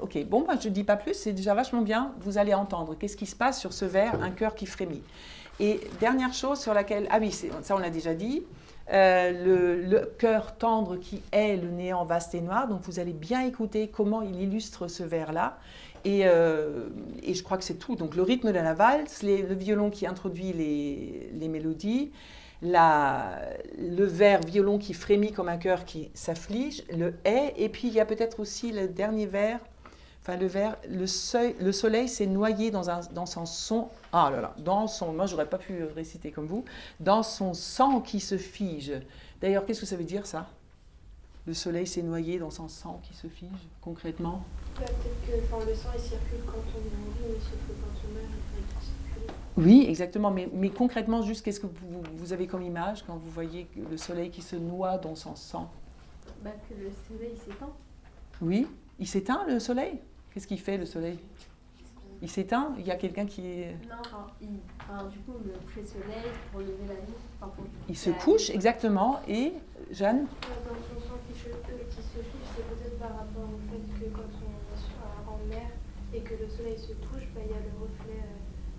Ok, bon, moi je ne dis pas plus, c'est déjà vachement bien. Vous allez entendre qu'est-ce qui se passe sur ce verre, un cœur qui frémit. Et dernière chose sur laquelle... Ah oui, ça on l'a déjà dit. Le cœur tendre qui est le néant vaste et noir. Donc vous allez bien écouter comment il illustre ce vers-là. Et je crois que c'est tout. Donc le rythme de la valse, le violon qui introduit les mélodies, le vers violon qui frémit comme un cœur qui s'afflige, le est, et puis il y a peut-être aussi le dernier vers, enfin le soleil s'est noyé dans son son, ah là là, moi j'aurais pas pu réciter comme vous, dans son sang qui se fige. D'ailleurs, qu'est-ce que ça veut dire ça? Le soleil s'est noyé dans son sang qui se fige, concrètement? Peut-être que le sang il circule quand on est en vie, mais sauf que quand on meurt, il peut circuler. Oui, exactement, mais concrètement, juste qu'est-ce que vous avez comme image quand vous voyez le soleil qui se noie dans son sang? Que le soleil s'éteint. Oui, il s'éteint le soleil? Qu'est-ce qu'il fait le soleil? Il s'éteint? Il y a quelqu'un qui... Non, du coup, le pré-soleil, pour lever la nuit, il se couche, exactement, et Jeanne? Dans son sang qui se fiche, c'est peut-être par rapport au fait que quand on est en mer et que le soleil se couche, il y a le reflet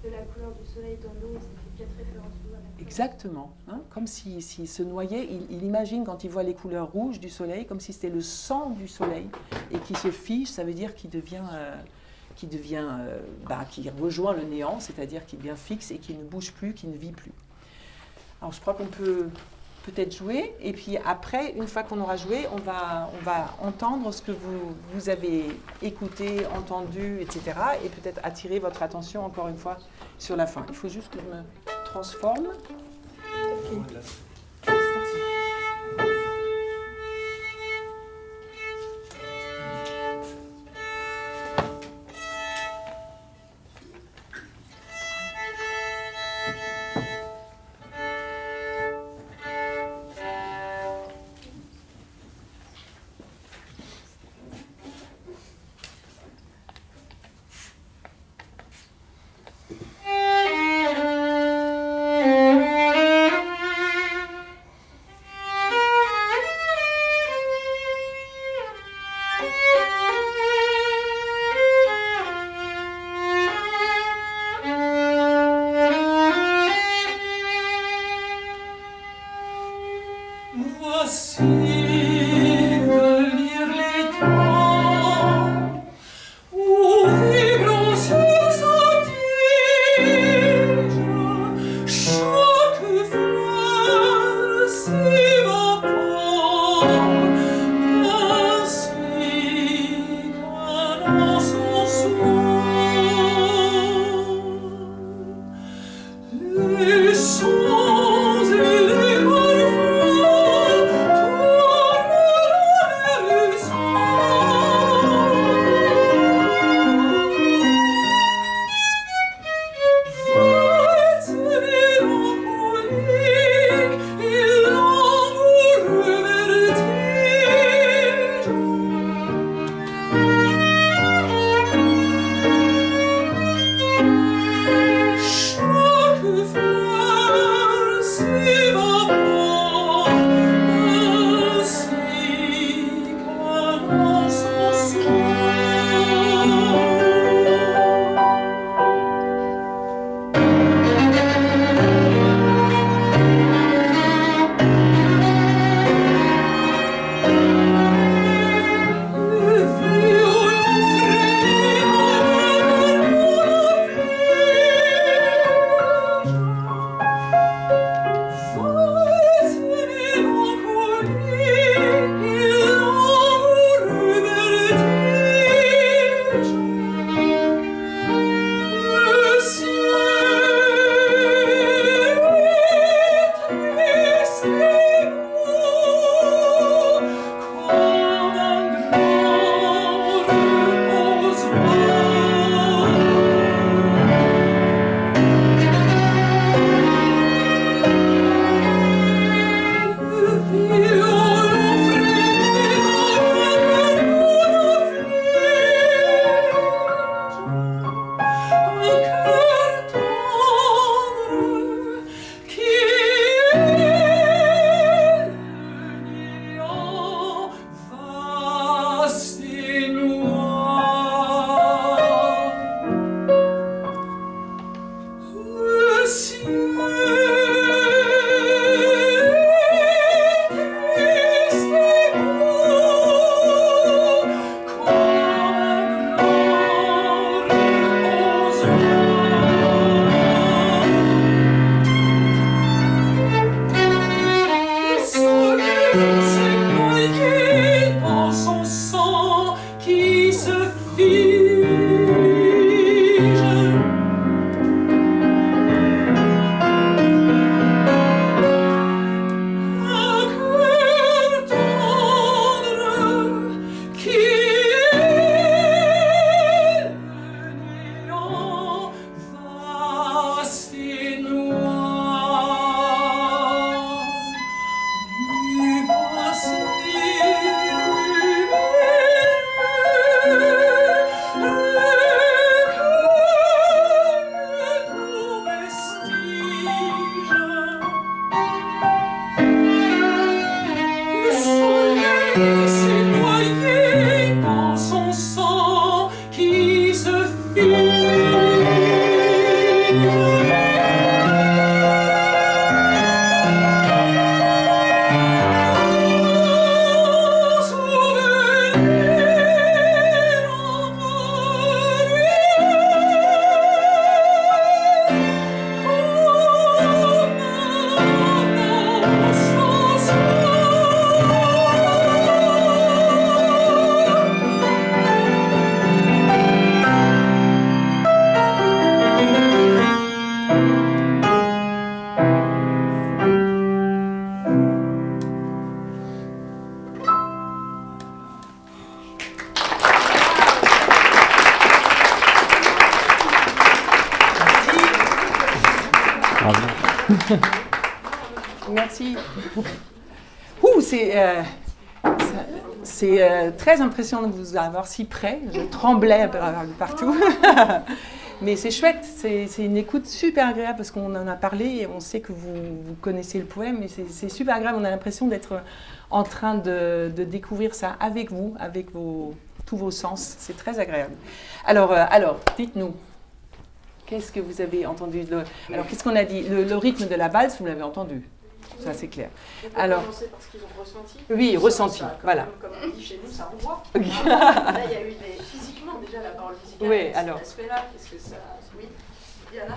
de la couleur du soleil dans l'eau, et ça fait peut-être référence à la couleur. Exactement, hein, comme s'il se noyait, il imagine quand il voit les couleurs rouges du soleil, comme si c'était le sang du soleil, et qui se fiche, ça veut dire qu'il rejoint le néant, c'est-à-dire qu'il devient fixe et qu'il ne bouge plus, qu'il ne vit plus. Alors je crois qu'on peut peut-être jouer, et puis après, une fois qu'on aura joué, on va entendre ce que vous avez écouté, entendu, etc. et peut-être attirer votre attention encore une fois sur la fin. Il faut juste que je me transforme. Okay. Merci. C'est très impressionnant de vous avoir si près. Je tremblais partout. Mais c'est chouette. C'est une écoute super agréable parce qu'on en a parlé et on sait que vous connaissez le poème. Et c'est super agréable. On a l'impression d'être en train de découvrir ça avec vous, avec tous vos sens. C'est très agréable. Alors dites-nous. Qu'est-ce que vous avez entendu Alors, qu'est-ce qu'on a dit le rythme de la valse, vous l'avez entendu. Ça, c'est clair. Alors, commencer par ce qu'ils ont ressenti. Oui, ressenti, voilà. Comme on dit chez nous, ça envoie. Là, il y a eu physiquement déjà la parole musicale. Oui, alors. Cet aspect-là, qu'est-ce que ça... Oui, Diana.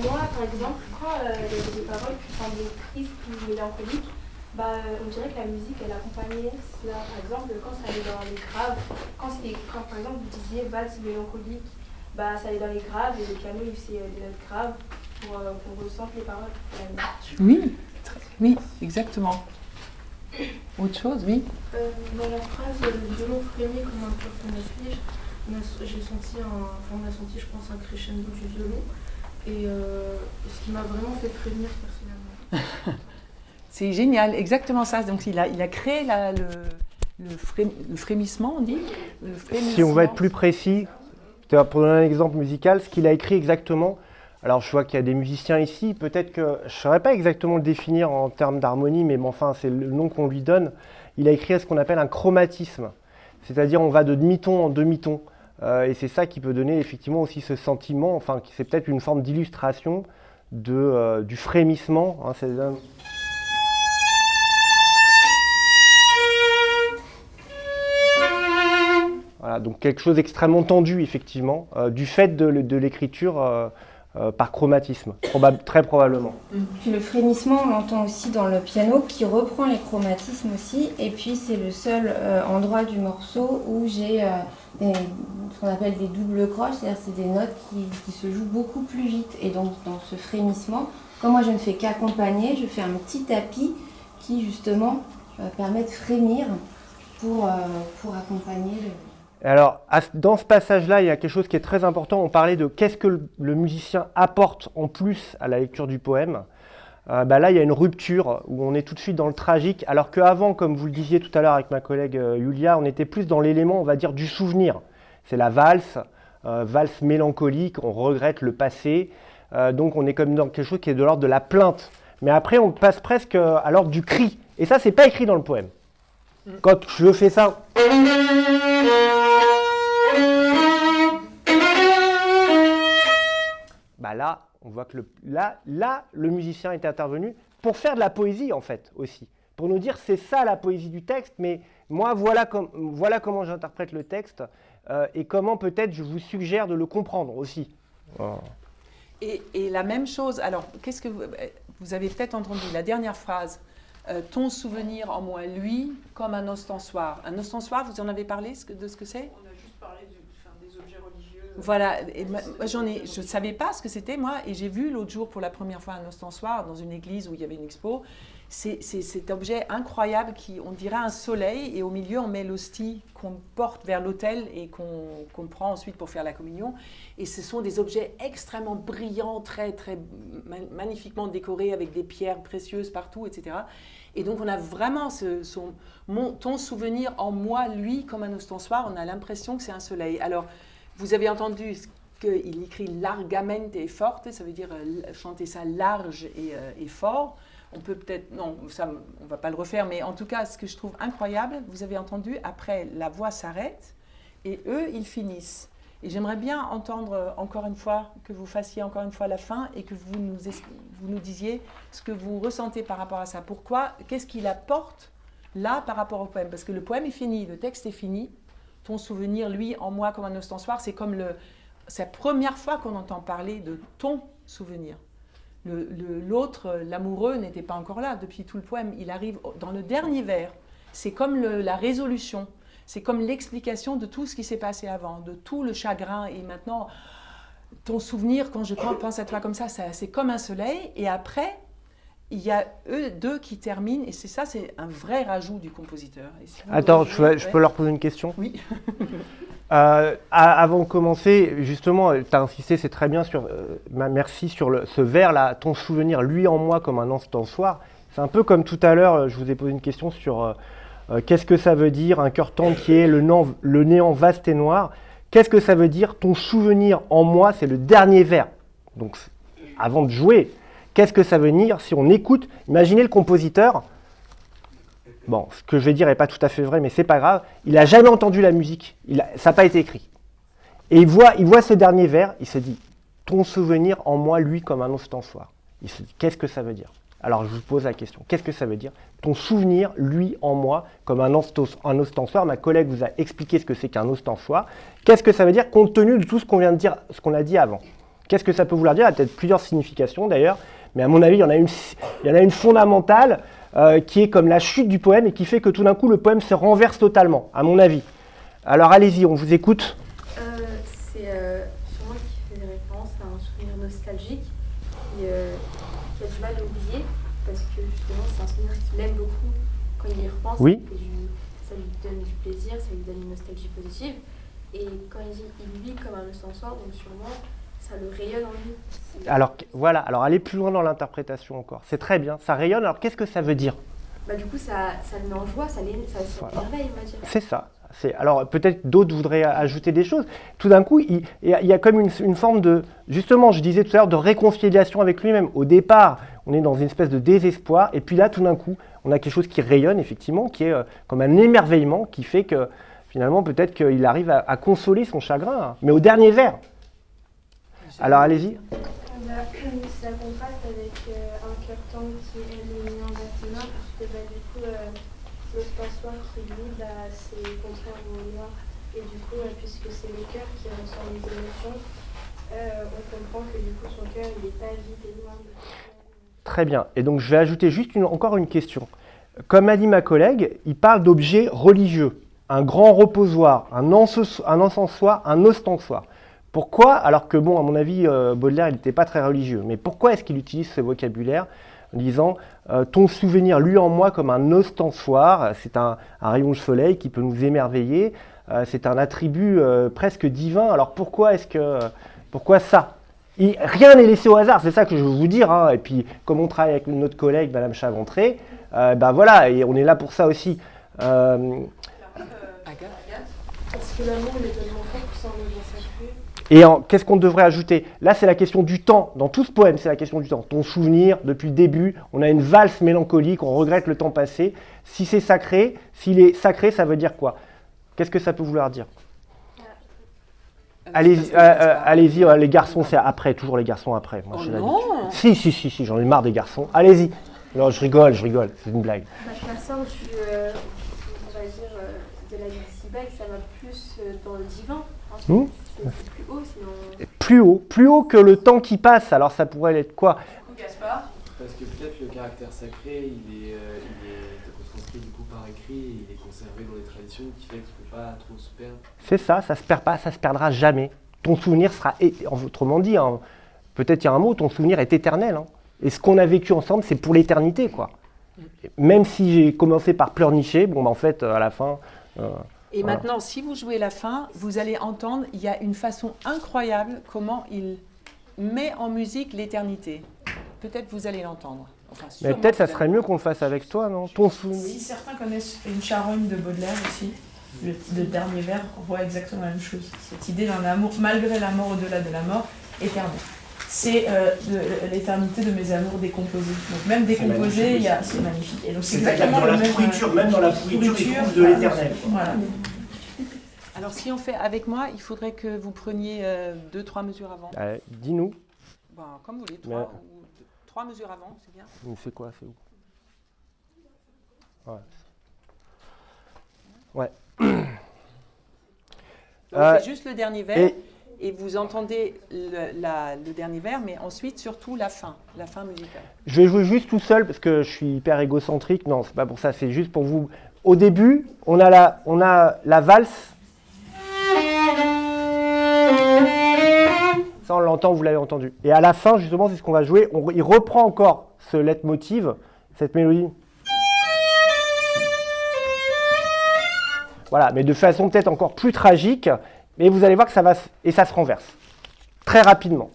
Moi, par exemple, quand il y avait des paroles qui semblaient tristes ou mélancoliques, on dirait que la musique, elle accompagnait cela. Par exemple, quand ça allait dans les graves, quand par exemple, vous disiez valse mélancolique, ça allait dans les graves et le piano, il faisait des notes graves pour qu'on ressente les paroles. Oui, exactement. Autre chose, oui. Dans la phrase « le violon frémit comme un cœur qu'on afflige », on a senti, je pense, un crescendo du violon. Et ce qui m'a vraiment fait frémir personnellement. C'est génial, exactement ça. Donc il a créé le frémissement, on dit Si on va être plus précis, pour donner un exemple musical, ce qu'il a écrit exactement, alors je vois qu'il y a des musiciens ici, peut-être que je ne saurais pas exactement le définir en termes d'harmonie, mais enfin c'est le nom qu'on lui donne. Il a écrit ce qu'on appelle un chromatisme, c'est-à-dire on va de demi-ton en demi-ton. Et c'est ça qui peut donner effectivement aussi ce sentiment, enfin c'est peut-être une forme d'illustration du frémissement. Hein, voilà, donc quelque chose d'extrêmement tendu, effectivement, du fait de l'écriture par chromatisme, très probablement. Puis le frémissement, on l'entend aussi dans le piano, qui reprend les chromatismes aussi, et puis c'est le seul endroit du morceau où j'ai ce qu'on appelle des doubles croches, c'est-à-dire c'est des notes qui se jouent beaucoup plus vite. Et donc dans ce frémissement, comme moi je ne fais qu'accompagner, je fais un petit tapis qui justement permet de frémir pour accompagner Alors, dans ce passage-là, il y a quelque chose qui est très important. On parlait de qu'est-ce que le musicien apporte en plus à la lecture du poème. Là, il y a une rupture où on est tout de suite dans le tragique, alors qu'avant, comme vous le disiez tout à l'heure avec ma collègue Julia, on était plus dans l'élément, on va dire, du souvenir. C'est la valse, valse mélancolique, on regrette le passé, donc on est comme dans quelque chose qui est de l'ordre de la plainte. Mais après, on passe presque à l'ordre du cri, et ça, c'est pas écrit dans le poème. Quand je fais ça... Là, on voit que le musicien est intervenu pour faire de la poésie, en fait, aussi. Pour nous dire, c'est ça la poésie du texte, mais moi, voilà comment j'interprète le texte et comment peut-être je vous suggère de le comprendre aussi. Oh. Et la même chose, alors, qu'est-ce que vous avez peut-être entendu la dernière phrase, ton souvenir en moi, lui, comme un ostensoir. Un ostensoir, vous en avez parlé de ce que c'est ? On a juste parlé du Voilà, et moi, je ne savais pas ce que c'était moi, et j'ai vu l'autre jour pour la première fois un ostensoir dans une église où il y avait une expo. C'est cet objet incroyable qui, on dirait un soleil, et au milieu on met l'hostie qu'on porte vers l'autel et qu'on prend ensuite pour faire la communion. Et ce sont des objets extrêmement brillants, très, très magnifiquement décorés avec des pierres précieuses partout, etc. Et donc on a vraiment ton souvenir en moi, lui, comme un ostensoir, on a l'impression que c'est un soleil. Alors, vous avez entendu qu'il écrit largamente et forte, ça veut dire chanter ça large et fort. On peut peut-être, non, ça, on ne va pas le refaire, mais en tout cas, ce que je trouve incroyable, vous avez entendu, après, la voix s'arrête et eux, ils finissent. Et j'aimerais bien entendre encore une fois, que vous fassiez encore une fois la fin et que vous nous disiez ce que vous ressentez par rapport à ça. Pourquoi, qu'est-ce qu'il apporte là par rapport au poème? Parce que le poème est fini, le texte est fini. Ton souvenir, lui, en moi, comme un ostensoir, c'est comme c'est la première fois qu'on entend parler de ton souvenir. L'autre, l'amoureux, n'était pas encore là depuis tout le poème. Il arrive dans le dernier vers. C'est comme la résolution. C'est comme l'explication de tout ce qui s'est passé avant, de tout le chagrin. Et maintenant, ton souvenir, quand je pense à toi comme ça, c'est comme un soleil. Et après, il y a eux deux qui terminent. Et c'est un vrai rajout du compositeur. Attends, je peux leur poser une question? Oui. Avant de commencer, justement, tu as insisté, c'est très bien, merci sur ce vers-là, ton souvenir, lui en moi comme un encensoir. C'est un peu comme tout à l'heure, je vous ai posé une question sur qu'est-ce que ça veut dire un cœur tendre qui est le néant vaste et noir. Qu'est-ce que ça veut dire ton souvenir en moi, c'est le dernier vers. Donc, avant de jouer, qu'est-ce que ça veut dire si on écoute? Imaginez le compositeur. Bon, ce que je vais dire n'est pas tout à fait vrai, mais c'est pas grave. Il n'a jamais entendu la musique. Ça n'a pas été écrit. Et il voit ce dernier vers, il se dit « Ton souvenir en moi, lui, comme un ostensoir ». Il se dit « Qu'est-ce que ça veut dire ?» Alors, je vous pose la question. Qu'est-ce que ça veut dire? Ton souvenir, lui, en moi, comme un ostensoir. Ma collègue vous a expliqué ce que c'est qu'un ostensoir. Qu'est-ce que ça veut dire compte tenu de tout ce qu'on vient de dire, ce qu'on a dit avant? Qu'est-ce que ça peut vouloir dire? Il y a peut-être plusieurs significations, d'ailleurs. Mais à mon avis, il y en a une fondamentale qui est comme la chute du poème et qui fait que tout d'un coup, le poème se renverse totalement, à mon avis. Alors, allez-y, on vous écoute. C'est sûrement qui fait référence à un souvenir nostalgique qui a du mal à oublier parce que justement, c'est un souvenir qu'il aime beaucoup quand il y repense. Oui. Ça lui donne du plaisir, ça lui donne une nostalgie positive. Et quand il dit il vit comme un ostensoir, donc sûrement, ça le rayonne en lui. Alors voilà, alors allez plus loin dans l'interprétation encore. C'est très bien, ça rayonne. Alors qu'est-ce que ça veut dire? Du coup, ça le met en joie, ça l'émerveille, on va dire. C'est ça. Alors peut-être d'autres voudraient ajouter des choses. Tout d'un coup, il y a comme une forme de, justement, je disais tout à l'heure, de réconciliation avec lui-même. Au départ, on est dans une espèce de désespoir, et puis là, tout d'un coup, on a quelque chose qui rayonne, effectivement, qui est comme un émerveillement, qui fait que finalement, peut-être qu'il arrive à consoler son chagrin, hein, mais au dernier vers. Alors allez-y. Ça contraste avec un cœur tendre qui est le néant vaste noir, puisque du coup, l'ostensoir qui lui, c'est contraire au noir. Et du coup, puisque c'est le cœur qui ressent les émotions, on comprend que du coup, son cœur, il n'est pas vide et noir. Très bien. Et donc, je vais ajouter juste encore une question. Comme a dit ma collègue, il parle d'objets religieux. Un grand reposoir, un encensoir, un ostensoir. Pourquoi? Alors que, bon, à mon avis, Baudelaire, il n'était pas très religieux. Mais pourquoi est-ce qu'il utilise ce vocabulaire en disant ton souvenir, lui en moi, comme un ostensoir? C'est un rayon de soleil qui peut nous émerveiller. C'est un attribut presque divin. Alors pourquoi pourquoi ça? Rien n'est laissé au hasard, c'est ça que je veux vous dire. Hein. Et puis, comme on travaille avec notre collègue, Madame Chaventré, voilà, et on est là pour ça aussi. Parce que l'amour est tellement fort que ça en devient sacré. Et qu'est-ce qu'on devrait ajouter? Là, c'est la question du temps. Dans tout ce poème, c'est la question du temps. Ton souvenir, depuis le début, on a une valse mélancolique, on regrette le temps passé. Si c'est sacré, s'il est sacré, ça veut dire quoi? Qu'est-ce que ça peut vouloir dire? Allez-y, les garçons, c'est après, toujours les garçons après. Moi, non. Si, j'en ai marre des garçons. Allez-y. Non, je rigole, c'est une blague. Ça sort on va dire, de la vie ici-bas et que ça va plus dans le divin. Hein. C'est plus haut, sinon... Plus haut que le temps qui passe. Alors ça pourrait être quoi? Gaspard? Parce que peut-être le caractère sacré, il est retranscrit du coup par écrit, il est conservé dans les traditions, qui fait qu'il ne peut pas trop se perdre. C'est ça se perd pas, ça se perdra jamais. ton souvenir sera, autrement dit, hein, peut-être il y a un mot, ton souvenir est éternel. Hein. Et ce qu'on a vécu ensemble, c'est pour l'éternité, quoi. Même si j'ai commencé par pleurnicher, bon, bah, en fait, à la fin... Et voilà. maintenant, si vous jouez la fin, vous allez entendre, il y a une façon incroyable comment il met en musique l'éternité. Peut-être vous allez l'entendre. Enfin, Mais sûrement peut-être ça vous serait allez mieux qu'on le fasse avec toi, non? Ton souvenir. Si certains connaissent une charogne de Baudelaire aussi, le dernier vers voit exactement la même chose. Cette idée d'un amour, malgré la mort, au-delà de la mort, éternel. C'est l'éternité de mes amours décomposés. Donc même décomposés, c'est magnifique. Et donc c'est exactement le même. même dans la pourriture, il trouve de l'éternel. Voilà. Alors si on fait avec moi, il faudrait que vous preniez 2-3 mesures avant. Dis-nous. Ben, comme vous voulez, Mais- 3 mesures avant, c'est bien. C'est quoi? C'est où? Ouais. Donc, c'est juste le dernier vers et vous entendez le dernier vers, mais ensuite surtout la fin musicale. Je vais jouer juste tout seul parce que je suis hyper égocentrique. Non, c'est pas pour ça, c'est juste pour vous. Au début, on a la valse. Ça, on l'entend, vous l'avez entendu. Et à la fin, justement, c'est ce qu'on va jouer. Il reprend encore ce leitmotiv, cette mélodie. Voilà, mais de façon peut-être encore plus tragique. Mais vous allez voir que ça va, et ça se renverse. Très rapidement.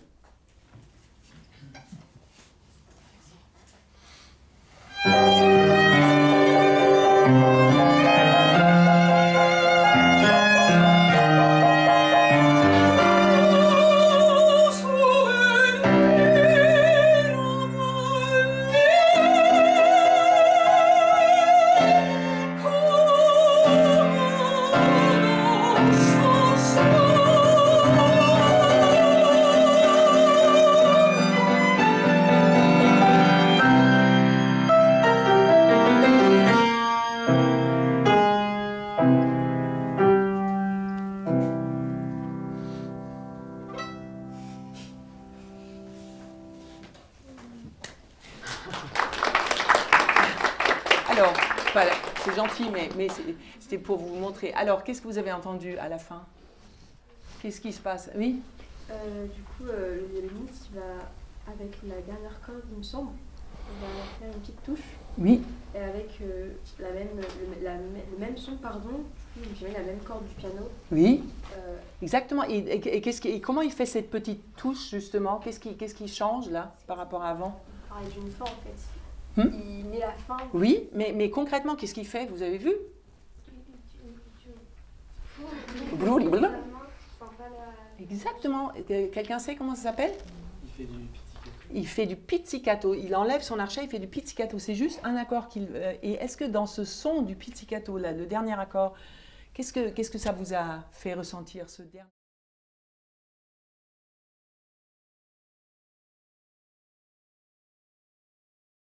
Alors, voilà, c'est gentil, mais c'était pour vous montrer. Alors, qu'est-ce que vous avez entendu à la fin? Qu'est-ce qui se passe? Oui? Du coup, le violoniste, il va, avec la dernière corde, il me semble, il va faire une petite touche. Oui. Et avec le même son, pardon, du coup, il met la même corde du piano. Oui. Exactement. Et comment il fait cette petite touche, justement? Qu'est-ce qui change, là, par rapport à avant? Pareil d'une fin, en fait. Hmm? Il met la fin. Oui, mais concrètement, qu'est-ce qu'il fait? Vous avez vu? Exactement. Quelqu'un sait comment ça s'appelle? Il fait du pizzicato. Il fait du pizzicato. Il enlève son archet, il fait du pizzicato. C'est juste un accord qu'il... et est-ce que dans ce son du pizzicato, là, le dernier accord, qu'est-ce que ça vous a fait ressentir, ce dernier?